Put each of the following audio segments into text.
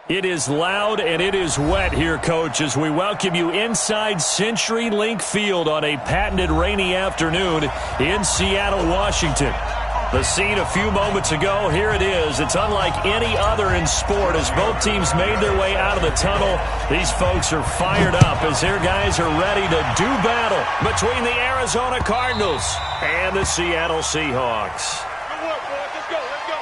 It is loud and it is wet here, Coach, as we welcome you inside CenturyLink Field on a patented rainy afternoon in Seattle, Washington. The scene a few moments ago, here it is. It's unlike any other in sport as both teams made their way out of the tunnel. These folks are fired up as their guys are ready to do battle between the Arizona Cardinals and the Seattle Seahawks. Good work, boys. Let's go. Let's go.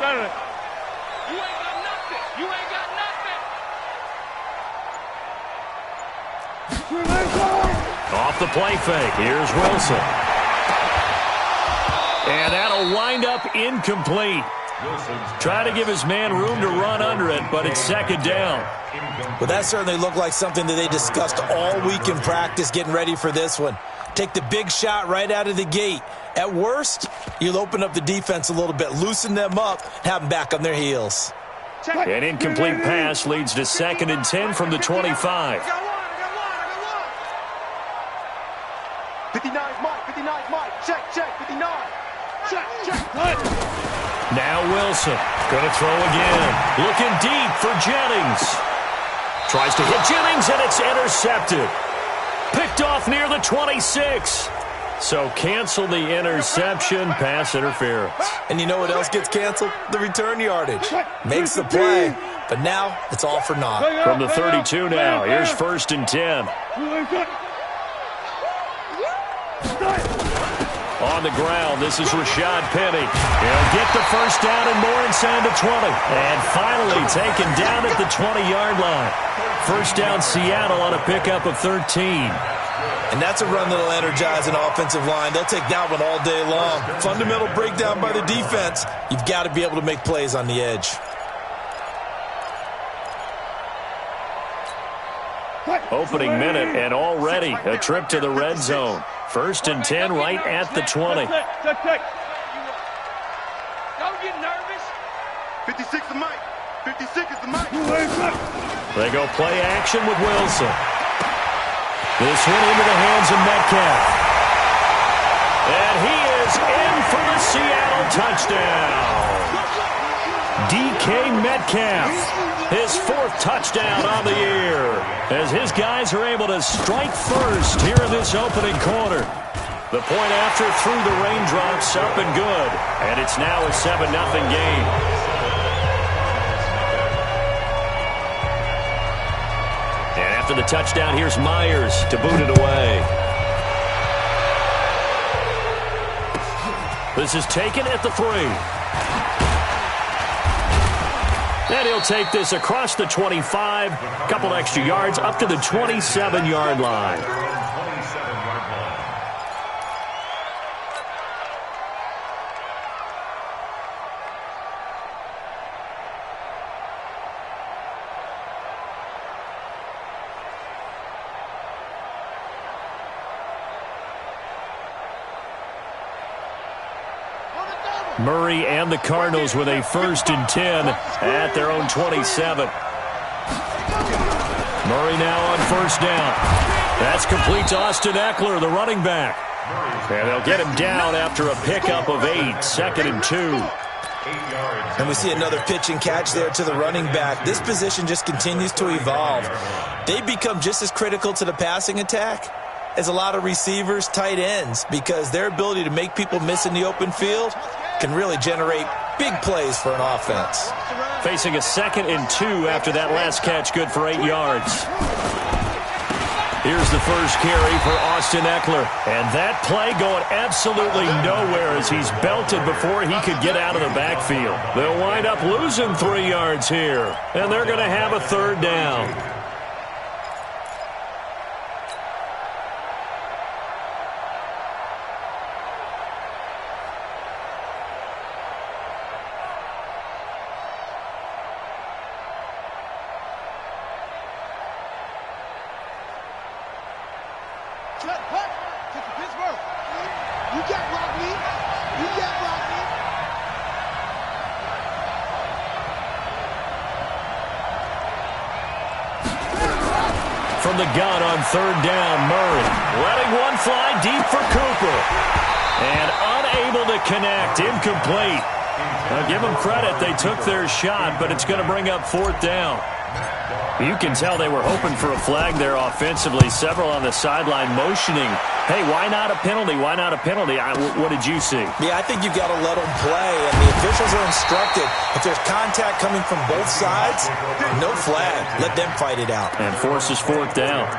Got it. You ain't got nothing. You ain't got nothing. Off the play fake. Here's Wilson. And that'll wind up incomplete. Try to give his man room to run under it, but it's second down. Well, that certainly looked like something that they discussed all week in practice getting ready for this one. Take the big shot right out of the gate. At worst, you'll open up the defense a little bit, loosen them up, have them back on their heels. An incomplete pass leads to 2nd and 10 from the 25. 59's Mike. 59's Mike. Check. 59. Check. Now Wilson. Going to throw again. Looking deep for Jennings. Tries to hit Jennings, and it's intercepted. Picked off near the 26. So cancel the interception, pass interference. And you know what else gets canceled? The return yardage. Makes the play, but now it's all for naught. From the 32 now, here's 1st and 10. On the ground, this is Rashad Penny. He'll get the first down and more inside the 20. And finally taken down at the 20-yard line. First down Seattle on a pickup of 13. And that's a run that'll energize an offensive line. They'll take that one all day long. Fundamental breakdown by the defense. You've got to be able to make plays on the edge. Opening minute and already a trip to the red zone. 1st and 10 right at the 20. Don't get nervous. 56 is Mike. 56 is the Mike. They go play action with Wilson. This one into the hands of Metcalf. And he is in for the Seattle touchdown. DK Metcalf, his 4th touchdown on the year, as his guys are able to strike first here in this opening quarter. The point after through the raindrops, up and good, and it's now a 7-0 game. After the touchdown, here's Myers to boot it away. This is taken at the 3. And he'll take this across the 25, couple extra yards up to the 27-yard line. Murray and the Cardinals with a 1st and 10 at their own 27. Murray now on 1st down. That's complete to Austin Eckler, the running back. And they'll get him down after a pickup of 8, 2nd and 2. And we see another pitch and catch there to the running back. This position just continues to evolve. They become just as critical to the passing attack as a lot of receivers, tight ends, because their ability to make people miss in the open field can really generate big plays for an offense. Facing a 2nd and 2 after that last catch, good for 8 yards. Here's the first carry for Austin Eckler. And that play going absolutely nowhere as he's belted before he could get out of the backfield. They'll wind up losing 3 yards here. And they're going to have a 3rd down. From the gun on third down, Murray letting one fly deep for Cooper. And unable to connect, incomplete. Now give them credit, they took their shot, but it's going to bring up fourth down. You can tell they were hoping for a flag there offensively. Several on the sideline motioning, hey, why not a penalty? Why not a penalty? What did you see? Yeah, I think you've got to let them play, and the officials are instructed. If there's contact coming from both sides, no flag. Let them fight it out. And forces fourth down.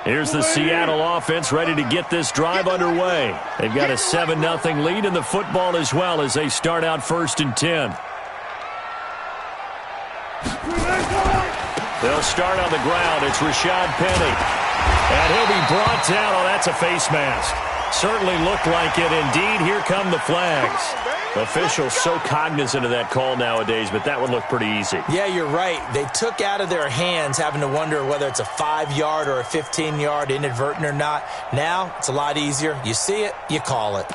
Here's the Seattle offense ready to get this drive underway. They've got a 7-0 lead in the football as well as they start out 1st and 10. They'll start on the ground. It's Rashad Penny. And he'll be brought down. Oh, that's a face mask. Certainly looked like it. Indeed, here come the flags. Officials so cognizant of that call nowadays, but that would look pretty easy. Yeah, you're right. They took out of their hands having to wonder whether it's a 5-yard or a 15-yard inadvertent or not. Now, it's a lot easier. You see it, you call it.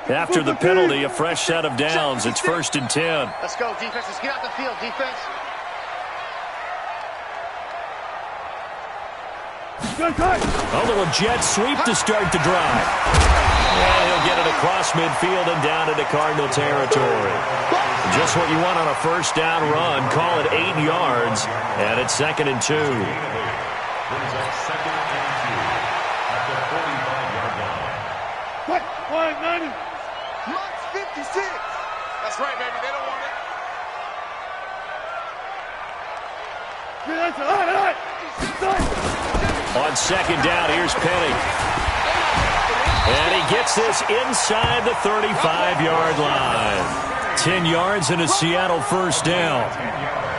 After the penalty, a fresh set of downs. It's 1st and 10. Let's go, defense. Let's get out the field, defense. A little jet sweep to start the drive. And he'll get it across midfield and down into Cardinal territory. Just what you want on a first down run. Call it 8 yards. And it's 2nd and 2. Marks 56. That's right, baby. They don't want it. On 2nd down, here's Penny. And he gets this inside the 35-yard line. 10 yards and a Seattle first down.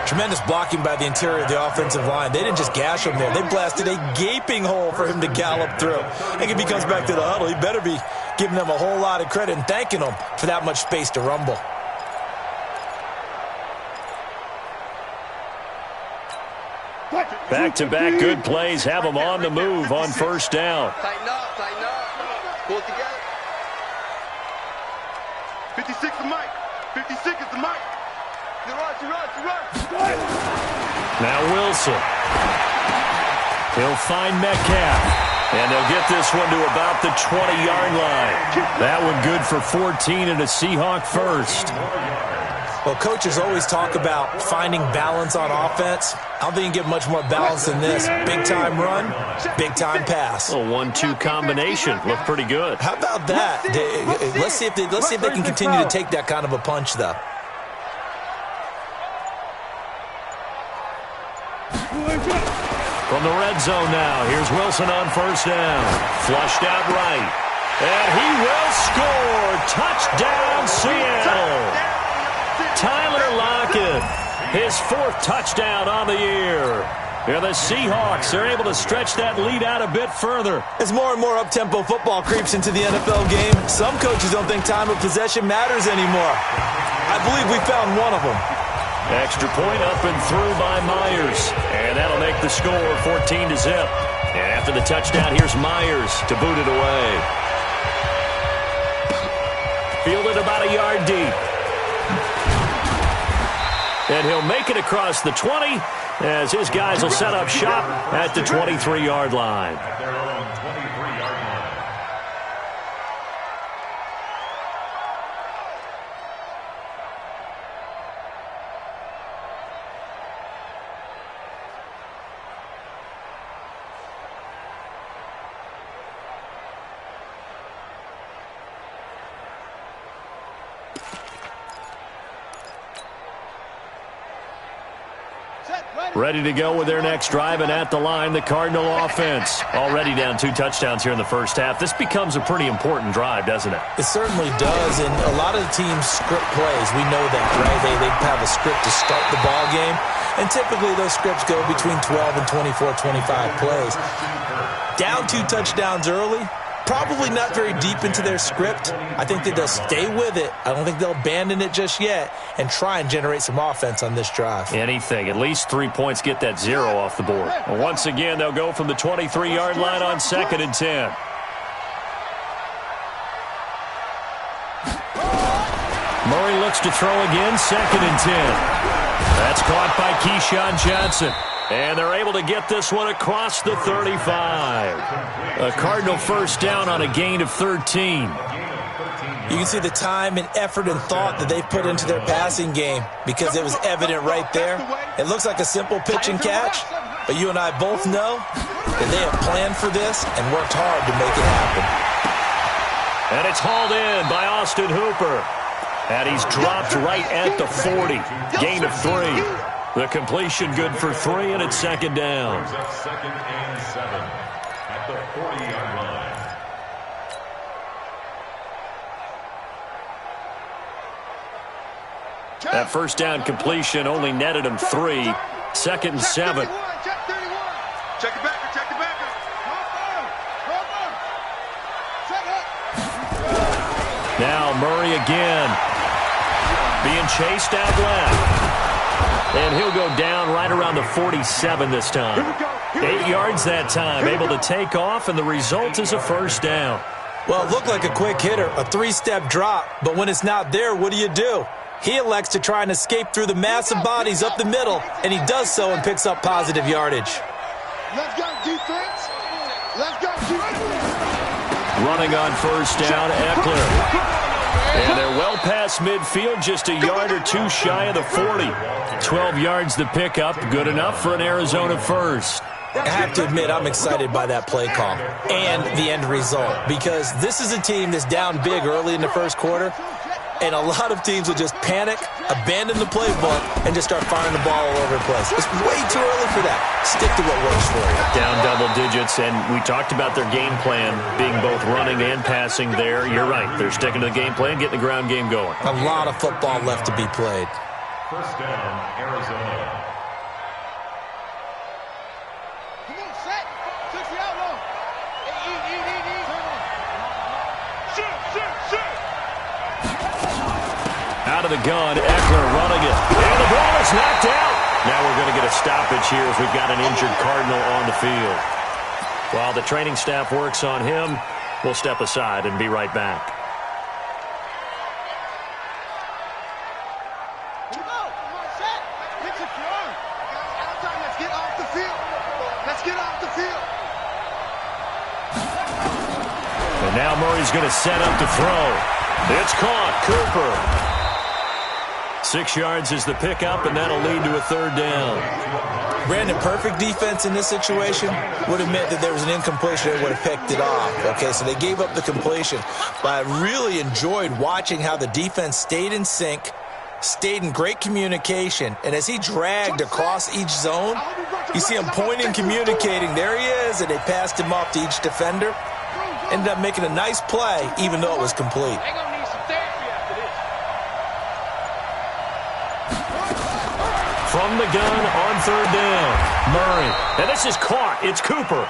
Tremendous blocking by the interior of the offensive line. They didn't just gash him there. They blasted a gaping hole for him to gallop through. I think if he comes back to the huddle, he better be giving them a whole lot of credit and thanking them for that much space to rumble. Back-to-back good plays have them on the move on first down. Tighten up, tighten up. Pull it together. 56 is Mike. 56 is the Mike. You run. Now Wilson. He'll find Metcalf. And they'll get this one to about the 20-yard line. That one good for 14 and a Seahawk first. Well, coaches always talk about finding balance on offense. I don't think you can get much more balance than this. Big-time run, big-time pass. A 1-2 combination. Looked pretty good. How about that? Let's see if they can continue to take that kind of a punch, though. From the red zone now, here's Wilson on first down. Flushed out right. And he will score. Touchdown, Seattle. Tyler Lockett, his 4th touchdown on the year. Here the Seahawks are able to stretch that lead out a bit further. As more and more up-tempo football creeps into the NFL game, some coaches don't think time of possession matters anymore. I believe we found one of them. Extra point up and through by Myers. And that'll make the score 14-0. And after the touchdown, here's Myers to boot it away. Fielded about a yard deep. And he'll make it across the 20 as his guys will set up shop at the 23-yard line. Ready to go with their next drive, and at the line, the Cardinal offense. Already down 2 touchdowns here in the first half. This becomes a pretty important drive, doesn't it? It certainly does, and a lot of the teams script plays. We know that, right? They have a script to start the ball game, and typically those scripts go between 12 and 24, 25 plays. Down 2 touchdowns early, probably not very deep into their script. I think that they'll stay with it. I don't think they'll abandon it just yet and try and generate some offense on this drive. Anything. At least 3 points, get that 0 off the board. Once again, they'll go from the 23-yard line on 2nd and 10. Murray looks to throw again, 2nd and 10. That's caught by Keyshawn Johnson. And they're able to get this one across the 35. A Cardinal first down on a gain of 13. You can see the time and effort and thought that they've put into their passing game because it was evident right there. It looks like a simple pitch and catch, but you and I both know that they have planned for this and worked hard to make it happen. And it's hauled in by Austin Hooper. And he's dropped right at the 40. Gain of 3. The completion good for 3, and it's 2nd down. 2nd and 7 at the 40-yard line. That first down completion only netted him 3. 2nd and 7. Check 31. Check it back. Check it back. Now Murray again. Being chased out left. And he'll go down right around the 47 this time. 8 yards that time, able to take off, and the result is a first down. Well, it looked like a quick hitter, a 3-step drop, but when it's not there, what do? He elects to try and escape through the massive bodies up the middle, and he does so and picks up positive yardage. Let's go, defense. Let's go, defense. Running on first down, Eckler. And they're well past midfield, just a yard or 2 shy of the 40. 12 yards to pick up, good enough for an Arizona first. I have to admit, I'm excited by that play call and the end result because this is a team that's down big early in the first quarter, and a lot of teams will just panic, abandon the playbook, and just start firing the ball all over the place. It's way too early for that. Stick to what works for you. Down double digits, and we talked about their game plan being both running and passing there. You're right. They're sticking to the game plan, getting the ground game going. A lot of football left to be played. First down, Arizona. Come on, set. 60 out low. Shoot. Out of the gun, Eckler running it. And the ball is knocked out. Now we're going to get a stoppage here as we've got an injured Cardinal on the field. While the training staff works on him, we'll step aside and be right back. And now Murray's going to set up to throw. It's caught. Cooper. 6 yards is the pickup, and that'll lead to a third down. Brandon, perfect defense in this situation would have meant that there was an incompletion. They would have picked it off. Okay, so they gave up the completion. But I really enjoyed watching how the defense stayed in sync, stayed in great communication, and as he dragged across each zone, you see him pointing, communicating. There he is, and they passed him off to each defender. Ended up making a nice play, even though it was complete. From the gun on third down, Murray. And this is caught. It's Cooper.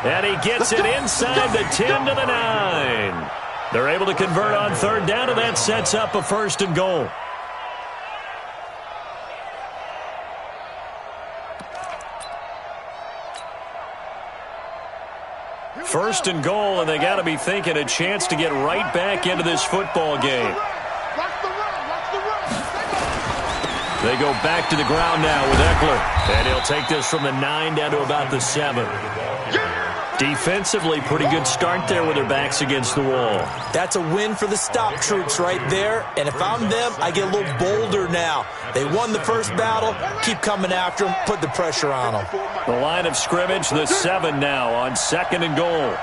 And he gets it inside the 10 to the 9. They're able to convert on third down, and that sets up a 1st and goal. First and goal, and they got to be thinking a chance to get right back into this football game. They go back to the ground now with Eckler. And he'll take this from the 9 down to about the 7. Defensively, pretty good start there with their backs against the wall. That's a win for the stop troops right there. And if I'm them, I get a little bolder now. They won the first battle. Keep coming after them. Put the pressure on them. The line of scrimmage, the 7 now on 2nd and goal.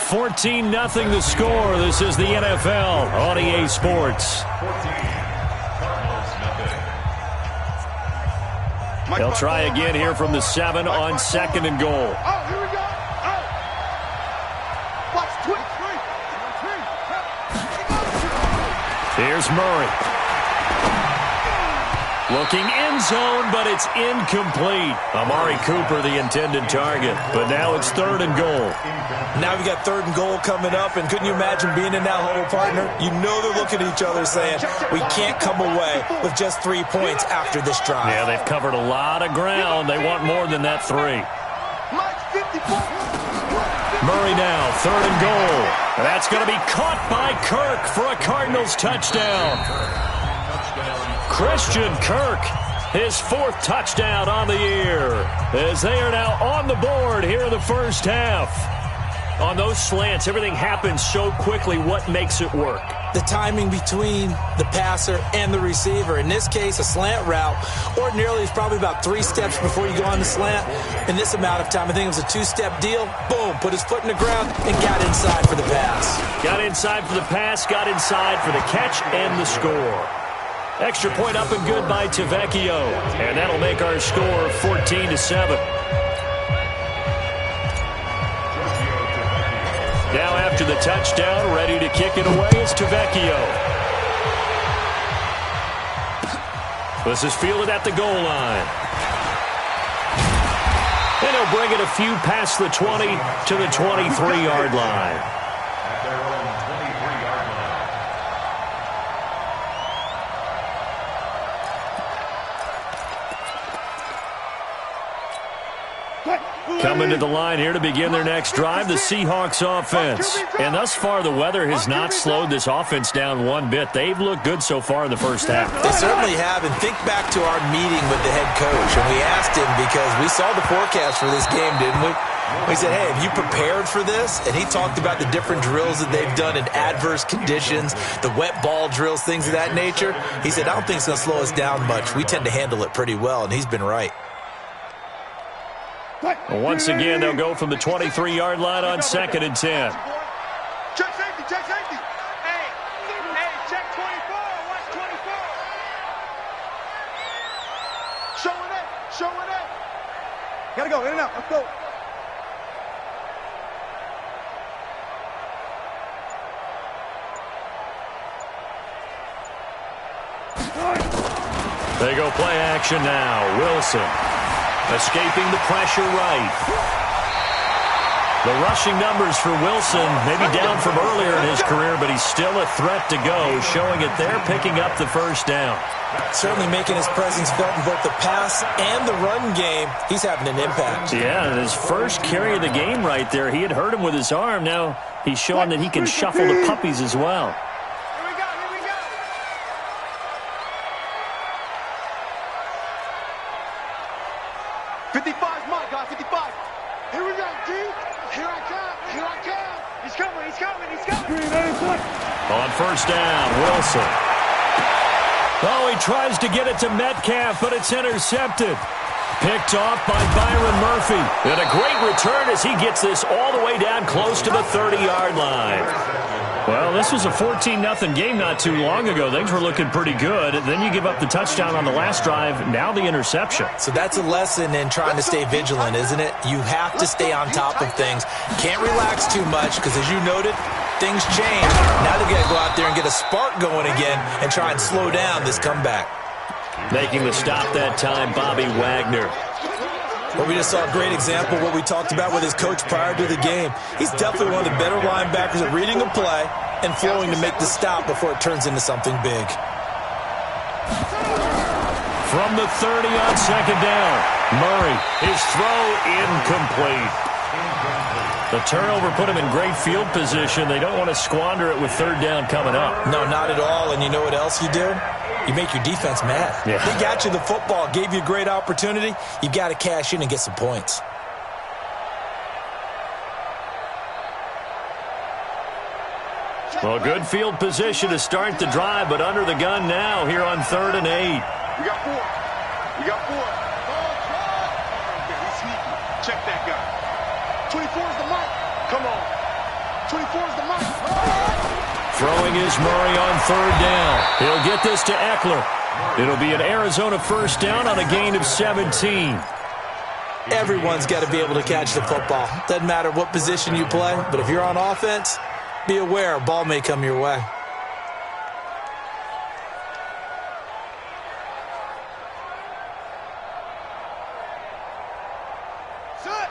14-0 the score. This is the NFL on EA Sports. 14, Cardinals nothing. They'll try again here from the 7 on 2nd and goal. Oh, here we go. Oh. Watch 23. Here's Murray. Looking end zone, but it's incomplete. Amari Cooper, the intended target. But now it's 3rd and goal. Now we got 3rd and goal coming up, and couldn't you imagine being in that hole, partner? You know they're looking at each other saying, we can't come away with just 3 points after this drive. Yeah, they've covered a lot of ground. They want more than that 3. Murray now, 3rd and goal. That's going to be caught by Kirk for a Cardinals touchdown. Christian Kirk, his 4th touchdown on the year, as they are now on the board here in the first half. On those slants, everything happens so quickly. What makes it work? The timing between the passer and the receiver. In this case, a slant route ordinarily is probably about 3 steps before you go on the slant. In this amount of time, I think it was a 2-step deal. Boom, put his foot in the ground and got inside for the pass. Got inside for the pass, got inside for the catch and the score. Extra point up and good by Tavecchio. And that'll make our score 14-7. Now after the touchdown, ready to kick it away is Tavecchio. This is fielded at the goal line. And he'll bring it a few past the 20 to the 23-yard line. At their own 23-yard line. Coming to the line here to begin their next drive, the Seahawks offense. And thus far, the weather has not slowed this offense down one bit. They've looked good so far in the first half. They certainly have, and think back to our meeting with the head coach, and we asked him because we saw the forecast for this game, didn't we? We said, hey, have you prepared for this? And he talked about the different drills that they've done in adverse conditions, the wet ball drills, things of that nature. He said, I don't think it's going to slow us down much. We tend to handle it pretty well, and he's been right. Once again, they'll go from the 23-yard line on 2nd and 10. Check safety, check safety. Hey, check 24, watch 24. Showing it, showing it. Gotta go, in and out, let's go. They go play action now. Wilson escaping the pressure right. The rushing numbers for Wilson maybe down from earlier in his career, but he's still a threat to go, showing it there, picking up the first down. Certainly making his presence felt in both the pass and the run game. He's having an impact. Yeah, and his first carry of the game right there, he had hurt him with his arm. Now he's showing that he can shuffle the puppies as well. Here we go, here we go. 55's mine, guys, 55. Here we go, G. Here I come, here I come. He's coming, he's coming, he's coming. On first down, Wilson. Oh, he tries to get it to Metcalf, but it's intercepted. Picked off by Byron Murphy. And a great return as he gets this all the way down close to the 30-yard line. Well, this was a 14-0 game not too long ago. Things were looking pretty good. Then you give up the touchdown on the last drive. Now the interception. So that's a lesson in trying to stay vigilant, isn't it? You have to stay on top of things. Can't relax too much because, as you noted, things change. Now they've got to go out there and get a spark going again and try and slow down this comeback. Making the stop that time, Bobby Wagner. Well, we just saw a great example of what we talked about with his coach prior to the game. He's definitely one of the better linebackers at reading a play and flowing to make the stop before it turns into something big. From the 30 on second down, Murray, his throw incomplete. The turnover put him in great field position. They don't want to squander it with third down coming up. No, not at all. And you know what else you do? You make your defense mad. Yeah. They got you the football, gave you a great opportunity. You've got to cash in and get some points. Well, good field position to start the drive, but under the gun now here on 3rd and 8. We got 4. We got 4. Okay, he's sneaky. Check that guy. 24 is the mark. Come on. 24 is the mark. Throwing is Murray on 3rd down. He'll get this to Eckler. It'll be an Arizona first down on a gain of 17. Everyone's got to be able to catch the football. Doesn't matter what position you play, but if you're on offense, be aware a ball may come your way. Set.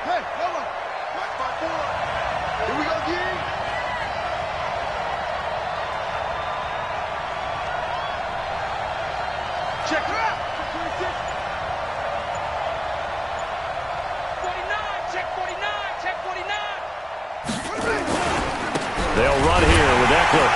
Hey, Noah. Right by four. Here we go again. Check it out. 26. 49, check 49, check 49. They'll run here with Eckler.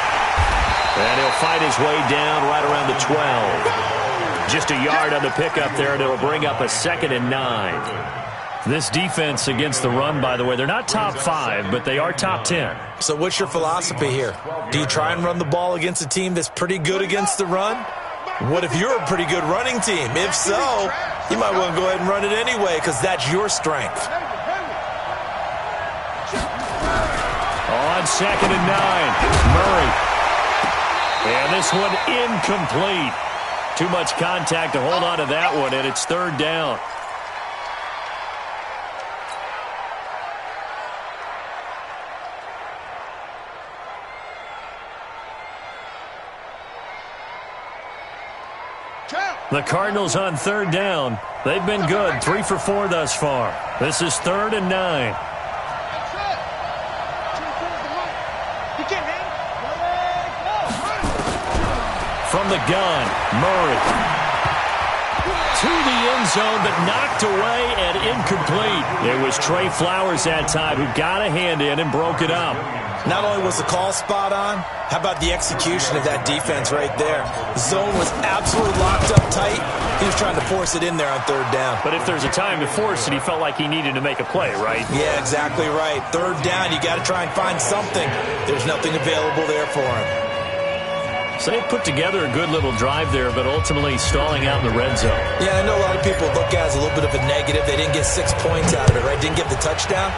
And he'll fight his way down right around the 12. Just a yard on the pickup there, and it'll bring up a 2nd and 9. This defense against the run, by the way, they're not top 5, but they are top 10. So what's your philosophy here? Do you try and run the ball against a team that's pretty good against the run? What if you're a pretty good running team? If so, you might want to go ahead and run it anyway because that's your strength. On 2nd and 9, Murray. And this one incomplete. Too much contact to hold on to that one, and it's 3rd down. The Cardinals on 3rd down. They've been good, 3 for 4 thus far. This is 3rd and 9. From the gun, Murray. To the end zone, but knocked away and incomplete. It was Trey Flowers that time who got a hand in and broke it up. Not only was the call spot on, how about the execution of that defense right there? The zone was absolutely locked up tight. He was trying to force it in there on 3rd down. But if there's a time to force it, he felt like he needed to make a play, right? Yeah, exactly right. 3rd down, you got to try and find something. There's nothing available there for him. So they put together a good little drive there, but ultimately stalling out in the red zone. Yeah, I know a lot of people look at it as a little bit of a negative. They didn't get 6 points out of it, right? Didn't get the touchdown.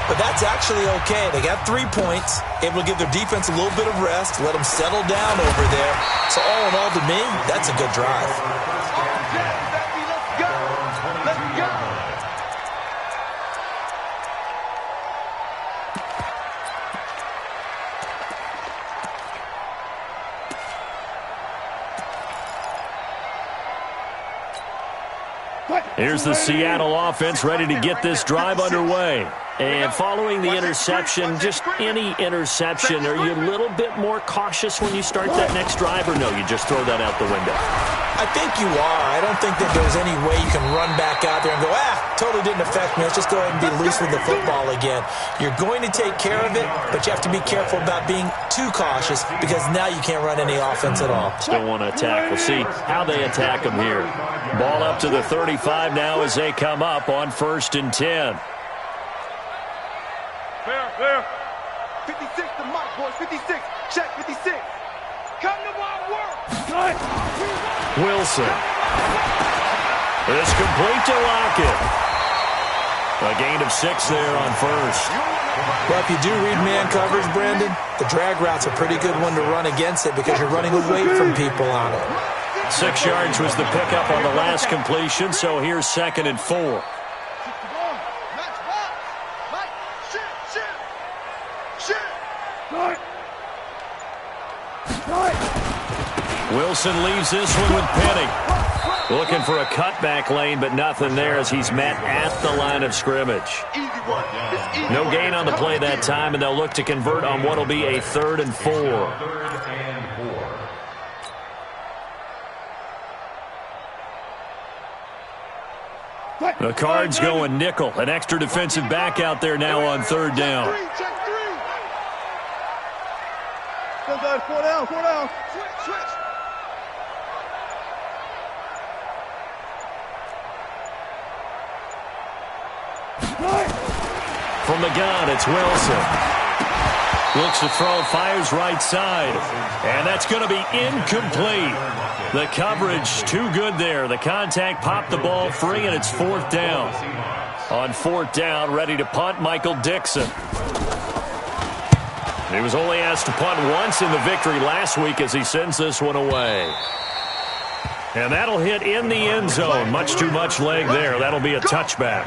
But that's actually okay. They got 3 points, able to give their defense a little bit of rest, let them settle down over there. So all in all, to me, that's a good drive. Let's go. Let's go. Here's the Seattle offense ready to get this drive underway. And following the interception, just any interception, are you a little bit more cautious when you start that next drive, or no, you just throw that out the window? I think you are. I don't think that there's any way you can run back out there and go, totally didn't affect me. Let's just go ahead and be loose with the football again. You're going to take care of it, but you have to be careful about being too cautious because now you can't run any offense at all. Still want to attack. We'll see how they attack them here. Ball up to the 35 now as they come up on 1st and 10. Fair. 56 to Mike, boys. 56. Check 56. Come to my work. Wilson. It's complete to Lockett. A gain of 6 there on 1st. Well, if you do read man coverage, Brandon, the drag route's a pretty good one to run against it because you're running away from people on it. 6 yards was the pickup on the last completion, so here's 2nd and 4. Wilson leaves this one with Penny. Looking for a cutback lane, but nothing there as he's met at the line of scrimmage. No gain on the play that time, and they'll look to convert on what will be a 3rd and 4. The Cards going nickel. An extra defensive back out there now on 3rd down. Four down. Switch. From the gun, it's Wilson. Looks to throw, fires right side. And that's going to be incomplete. The coverage too good there. The contact popped the ball free, and it's 4th down. On 4th down, ready to punt, Michael Dixon. He was only asked to punt once in the victory last week as he sends this one away. And that'll hit in the end zone. Much too much leg there. That'll be a touchback.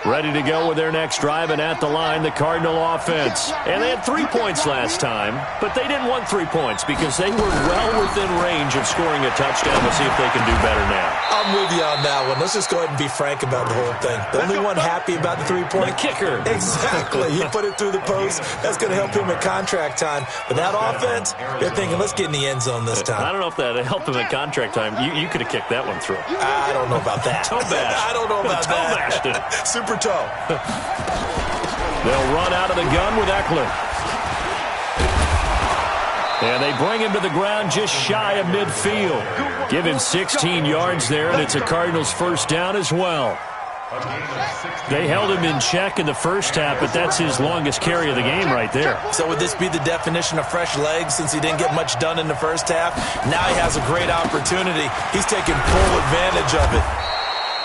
Ready to go with their next drive, and at the line, the Cardinal offense. And they had 3 points last time, but they didn't want 3 points because they were well within range of scoring a touchdown. We'll see if they can do better now. I'm with you on that one. Let's just go ahead and be frank about the whole thing. The only one happy about the 3-point. The kicker. Exactly. He put it through the post. That's going to help him at contract time. But that offense, they're thinking, let's get in the end zone this time. I don't know if that helped him at contract time. You could have kicked that one through. I don't know about that. Toe bash. I don't know about that. Toe bashed it. Super toe. They'll run out of the gun with Eckler. And they bring him to the ground just shy of midfield. Give him 16 yards there, and it's a Cardinals first down as well. They held him in check in the first half, but that's his longest carry of the game right there. So would this be the definition of fresh legs since he didn't get much done in the first half? Now he has a great opportunity. He's taking full advantage of it.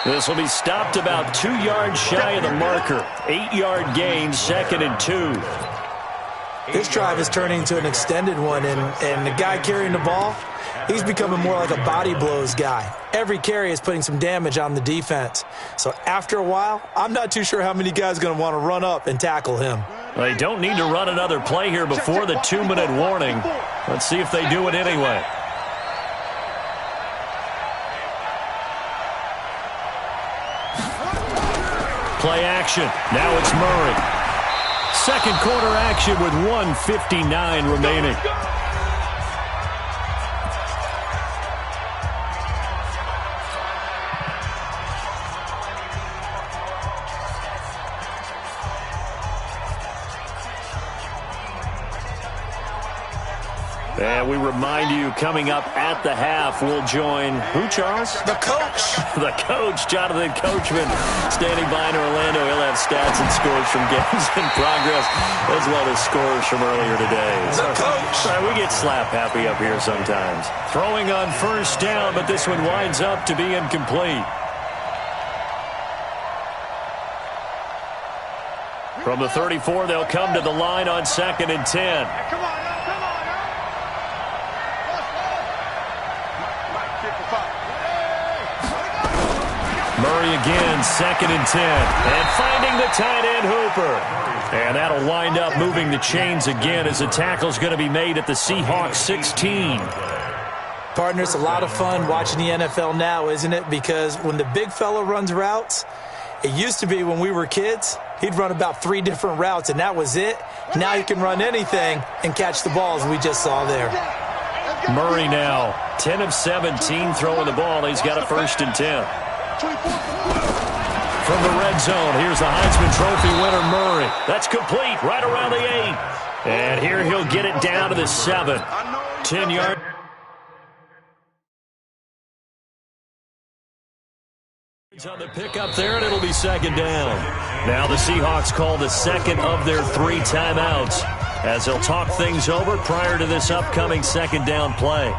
This will be stopped about 2 yards shy of the marker. 8-yard gain, 2nd and 2. This drive is turning into an extended one, and the guy carrying the ball, he's becoming more like a body blows guy. Every carry is putting some damage on the defense. So after a while, I'm not too sure how many guys are going to want to run up and tackle him. They don't need to run another play here before the 2-minute warning. Let's see if they do it anyway. Play action. Now it's Murray. Second quarter action with 1:59 remaining. And we remind you, coming up at the half, we'll join who, Charles? The coach. The coach, Jonathan Coachman, standing by in Orlando. He'll have stats and scores from games in progress, as well as scores from earlier today. The coach. We get slap happy up here sometimes. Throwing on first down, but this one winds up to be incomplete. From the 34, they'll come to the line on 2nd and 10. Come on. Murray again, 2nd and 10. And finding the tight end, Hooper. And that'll wind up moving the chains again as the tackle's going to be made at the Seahawks 16. Partner, it's a lot of fun watching the NFL now, isn't it? Because when the big fella runs routes, it used to be when we were kids, he'd run about 3 different routes, and that was it. Now he can run anything and catch the balls we just saw there. Murray now, 10 of 17 throwing the ball. He's got a 1st and 10. From the red zone, here's the Heisman Trophy winner, Murray. That's complete, right around the 8. And here he'll get it down to the 7. 10 yards. On the pickup there, and it'll be 2nd down. Now the Seahawks call the 2nd of their 3 timeouts as they'll talk things over prior to this upcoming 2nd down play.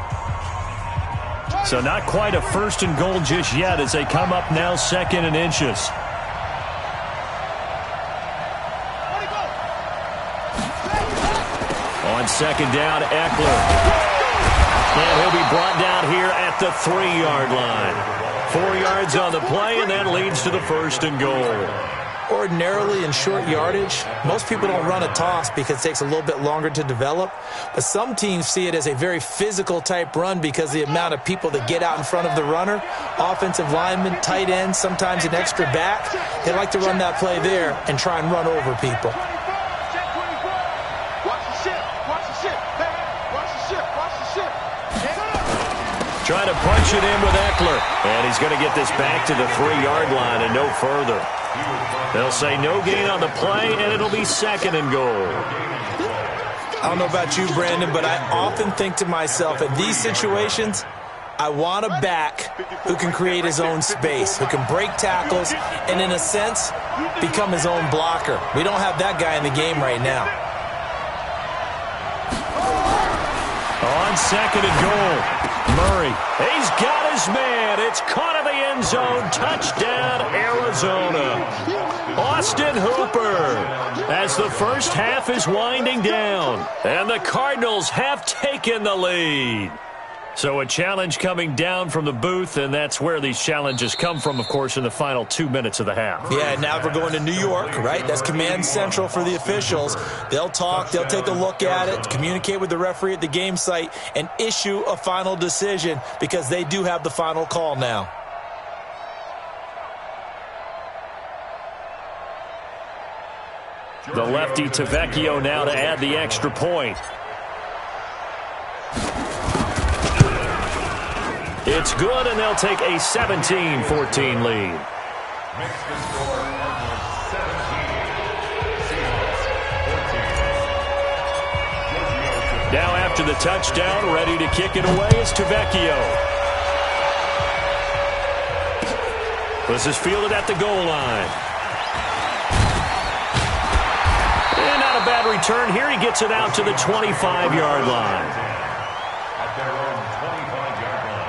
So not quite a 1st and goal just yet as they come up now 2nd and inches. On 2nd down, Eckler. And he'll be brought down here at the 3-yard line. 4 yards on the play, and that leads to the 1st and goal. Ordinarily in short yardage, most people don't run a toss because it takes a little bit longer to develop. But some teams see it as a very physical type run because the amount of people that get out in front of the runner, offensive linemen, tight ends, sometimes an extra back, they like to run that play there and try and run over people. Trying to punch it in with Eckler. And he's going to get this back to the 3-yard line and no further. They'll say no gain on the play, and it'll be 2nd and goal. I don't know about you, Brandon, but I often think to myself, in these situations, I want a back who can create his own space, who can break tackles, and in a sense, become his own blocker. We don't have that guy in the game right now. On 2nd and goal. Murray, he's got his man. It's caught in the end zone. Touchdown, Arizona. Austin Hooper, as the first half is winding down, and the Cardinals have taken the lead. So a challenge coming down from the booth, and that's where these challenges come from, of course, in the final 2 minutes of the half. Yeah, now we're going to New York, right? That's command central for the officials. They'll talk, they'll take a look at it, communicate with the referee at the game site, and issue a final decision because they do have the final call now. The lefty Tavecchio now to add the extra point. It's good, and they'll take a 17-14 lead. Makes the score Cardinals 17, Seahawks 14. Now after the touchdown, ready to kick it away is Tavecchio. This is fielded at the goal line. And not a bad return here. He gets it out to the 25-yard line. At their own 25-yard line.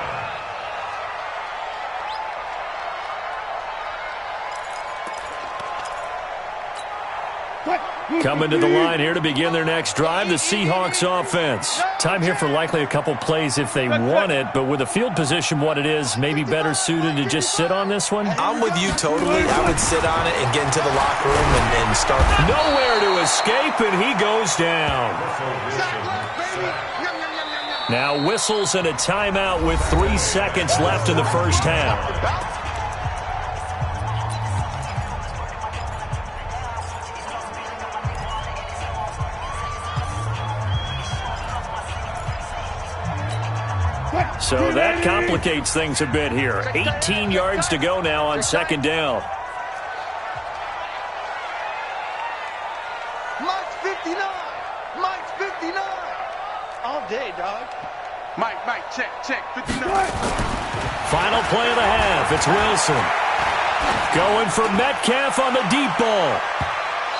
Coming to the line here to begin their next drive, the Seahawks offense. Time here for likely a couple plays if they want it, but with the field position what it is, maybe better suited to just sit on this one? I'm with you totally. I would sit on it and get into the locker room and start. Nowhere to escape, and he goes down. Now whistles and a timeout with 3 seconds left in the first half. So that complicates things a bit here. 18 yards to go now on second down. Mike's 59. Mike's 59. All day, dog. Mike, check, 59. Final play of the half. It's Wilson. Going for Metcalf on the deep ball.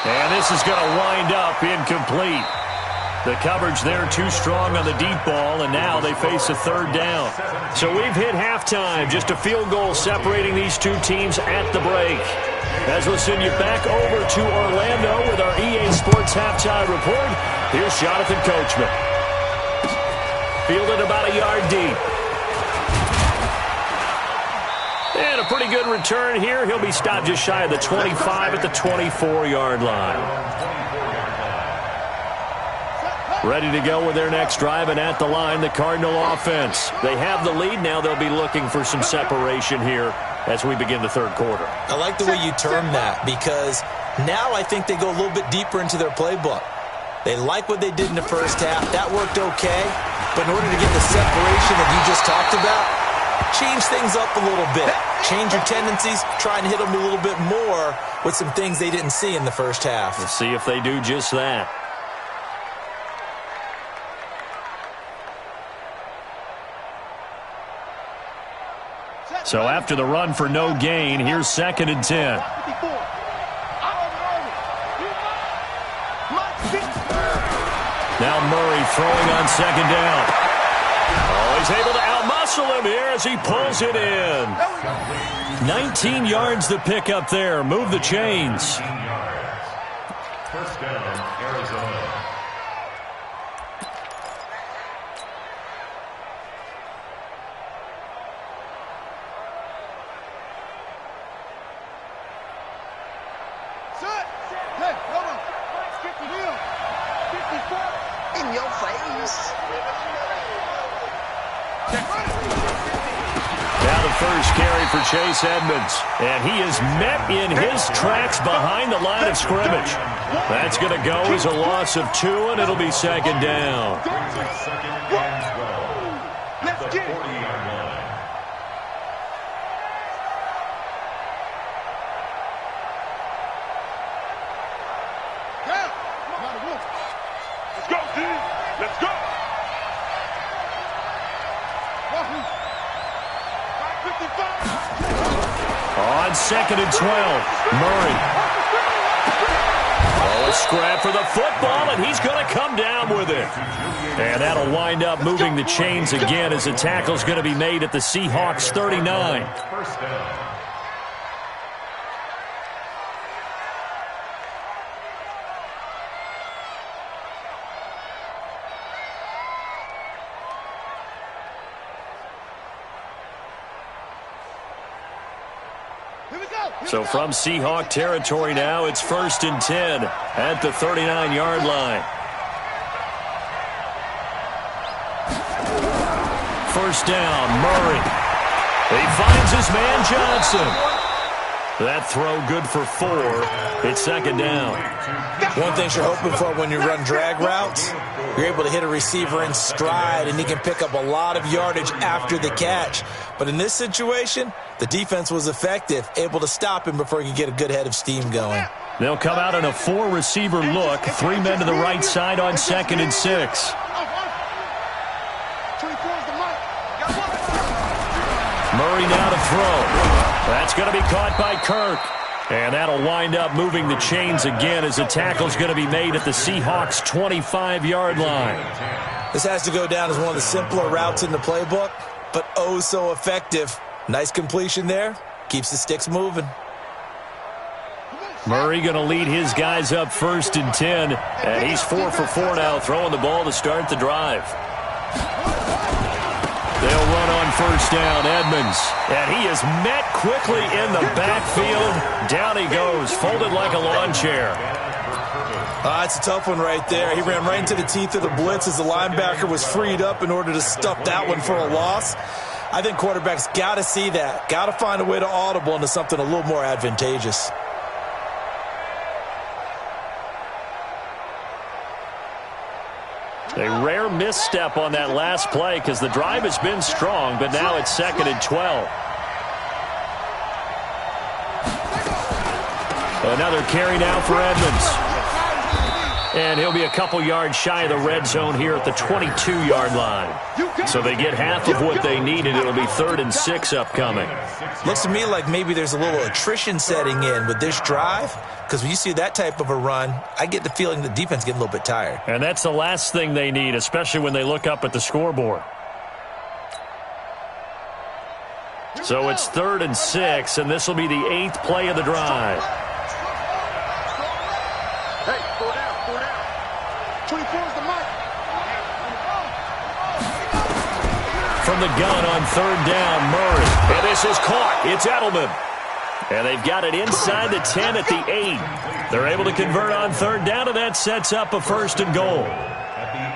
And this is going to wind up incomplete. The coverage there too strong on the deep ball, and now they face a third down. So we've hit halftime. Just a field goal separating these two teams at the break. As we'll send you back over to Orlando with our EA Sports Halftime Report, here's Jonathan Coachman. Fielded about a yard deep. And a pretty good return here. He'll be stopped just shy of the 25 at the 24-yard line. Ready to go with their next drive, and at the line, the Cardinal offense. They have the lead. Now they'll be looking for some separation here as we begin the third quarter. I like the way you term that, because now I think they go a little bit deeper into their playbook. They like what they did in the first half. That worked okay. But in order to get the separation that you just talked about, change things up a little bit. Change your tendencies. Try and hit them a little bit more with some things they didn't see in the first half. We'll see if they do just that. So after the run for no gain, here's 2nd and 10. Now Murray throwing on 2nd down. Oh, he's able to outmuscle him here as he pulls it in. 19 yards to pick up there. Move the chains. First down, Arizona. In your face. Now the first carry for Chase Edmonds. And he is met in his tracks behind the line of scrimmage. That's going to go as a loss of 2, and it'll be 2nd down. At the 40-yard line. Let's go, D. Let's go. On 2nd and 12, Murray. Oh, A scrap for the football, and he's going to come down with it. And that'll wind up moving the chains again as the tackle's going to be made at the Seahawks 39. First down. So from Seahawk territory now, it's 1st and 10 at the 39-yard line. First down, Murray. He finds his man Johnson. That throw good for 4. It's 2nd down. One thing you're hoping for when you run drag routes, you're able to hit a receiver in stride, and he can pick up a lot of yardage after the catch. But in this situation, the defense was effective, able to stop him before he could get a good head of steam going. They'll come out in a 4-receiver look. 3 men to the right side on 2nd and 6. Murray now to throw. That's going to be caught by Kirk. And that'll wind up moving the chains again as the tackle's going to be made at the Seahawks 25-yard line. This has to go down as one of the simpler routes in the playbook, but oh so effective. Nice completion there. Keeps the sticks moving. Murray going to lead his guys up 1st and 10. And he's 4 for 4 now, throwing the ball to start the drive. They'll run on 1st down, Edmonds. And he is met quickly in the backfield. Down he goes, folded like a lawn chair. It's a tough one right there. He ran right into the teeth of the blitz as the linebacker was freed up in order to stuff that one for a loss. I think quarterbacks got to see that. Got to find a way to audible into something a little more advantageous. A rare misstep on that last play because the drive has been strong, but now it's 2nd and 12. Another carry now for Edmonds. And he'll be a couple yards shy of the red zone here at the 22-yard line. So they get half of what they needed. It'll be 3rd and 6 upcoming. Looks to me like maybe there's a little attrition setting in with this drive, because when you see that type of a run, I get the feeling the defense getting a little bit tired. And that's the last thing they need, especially when they look up at the scoreboard. So it's 3rd and 6, and this will be the 8th play of the drive. Hey, 4 down, 4 down. 24 is the mark. From the gun on 3rd down, Murray. And this is caught. It's Edelman. And they've got it inside the 10 at the 8. They're able to convert on 3rd down, and that sets up a 1st and goal.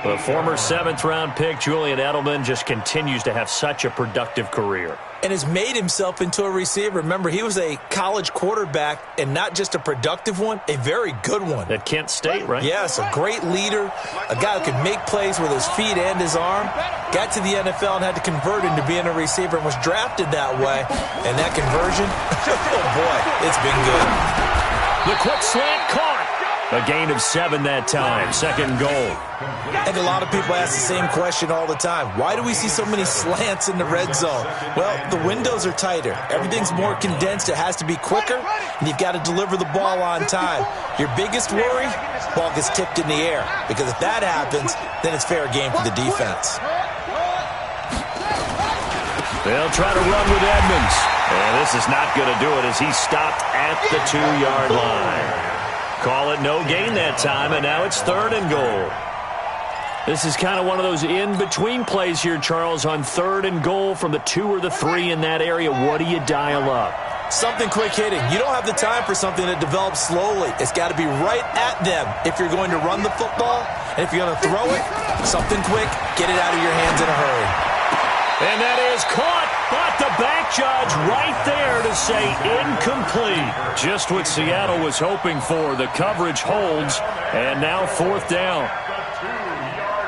The former 7th-round pick, Julian Edelman, just continues to have such a productive career. And has made himself into a receiver. Remember, he was a college quarterback, and not just a productive one, a very good one. At Kent State, right? Yes, a great leader, a guy who could make plays with his feet and his arm. Got to the NFL and had to convert into being a receiver and was drafted that way. And that conversion, oh boy, it's been good. The quick slant caught. A gain of 7 that time. 2nd goal. And a lot of people ask the same question all the time. Why do we see so many slants in the red zone? Well, the windows are tighter. Everything's more condensed. It has to be quicker, and you've got to deliver the ball on time. Your biggest worry, ball gets tipped in the air. Because if that happens, then it's fair game for the defense. They'll try to run with Edmonds. And this is not going to do it as he's stopped at the 2-yard line. Call it no gain that time, and now it's 3rd and goal. This is kind of one of those in-between plays here, Charles, on 3rd and goal from the 2 or the 3 in that area. What do you dial up? Something quick hitting. You don't have the time for something that develops slowly. It's got to be right at them if you're going to run the football. And if you're going to throw it, something quick, get it out of your hands in a hurry. And that is caught, but the back judge right there to say incomplete. Just what Seattle was hoping for. The coverage holds, and now 4th down.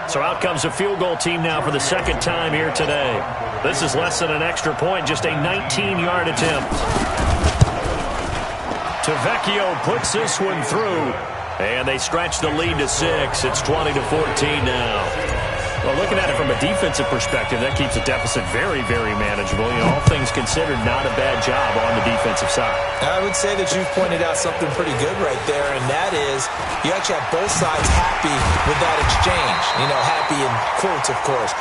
So out comes a field goal team now for the 2nd time here today. This is less than an extra point, just a 19-yard attempt. Tavecchio puts this one through, and they stretch the lead to 6. It's 20-14 now. Well, looking at it from a defensive perspective, that keeps the deficit very, very manageable. You know, all things considered, not a bad job on the defensive side. I would say that you've pointed out something pretty good right there, and that is you actually have both sides happy with that exchange. You know, happy in quotes, of course.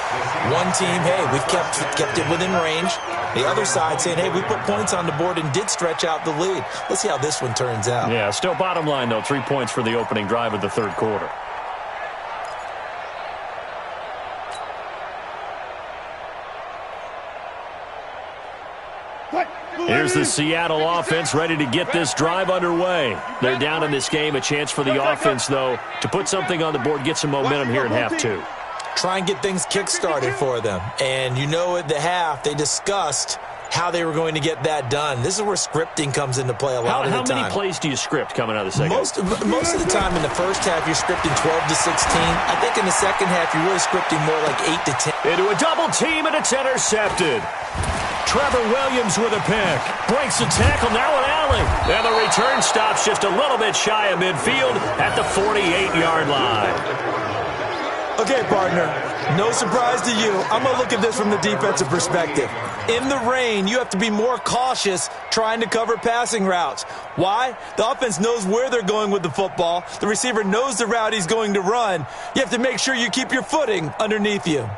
One team, hey, we've kept it within range. The other side saying, hey, we put points on the board and did stretch out the lead. Let's see how this one turns out. Yeah, still bottom line, though, 3 points for the opening drive of the third quarter. Here's the Seattle offense ready to get this drive underway. They're down in this game. A chance for the offense, though, to put something on the board, get some momentum here in half two. Try and get things kick-started for them. And you know at the half, they discussed how they were going to get that done. This is where scripting comes into play a lot of the time. How many plays do you script coming out of the second? Most of the time in the first half, you're scripting 12 to 16. I think in the second half, you're really scripting more like 8 to 10. Into a double team, and it's intercepted. Trevor Williams with a pick. Breaks the tackle, now an alley. And the return stops just a little bit shy of midfield at the 48-yard line. Okay, partner, no surprise to you. I'm going to look at this from the defensive perspective. In the rain, you have to be more cautious trying to cover passing routes. Why? The offense knows where they're going with the football. The receiver knows the route he's going to run. You have to make sure you keep your footing underneath you.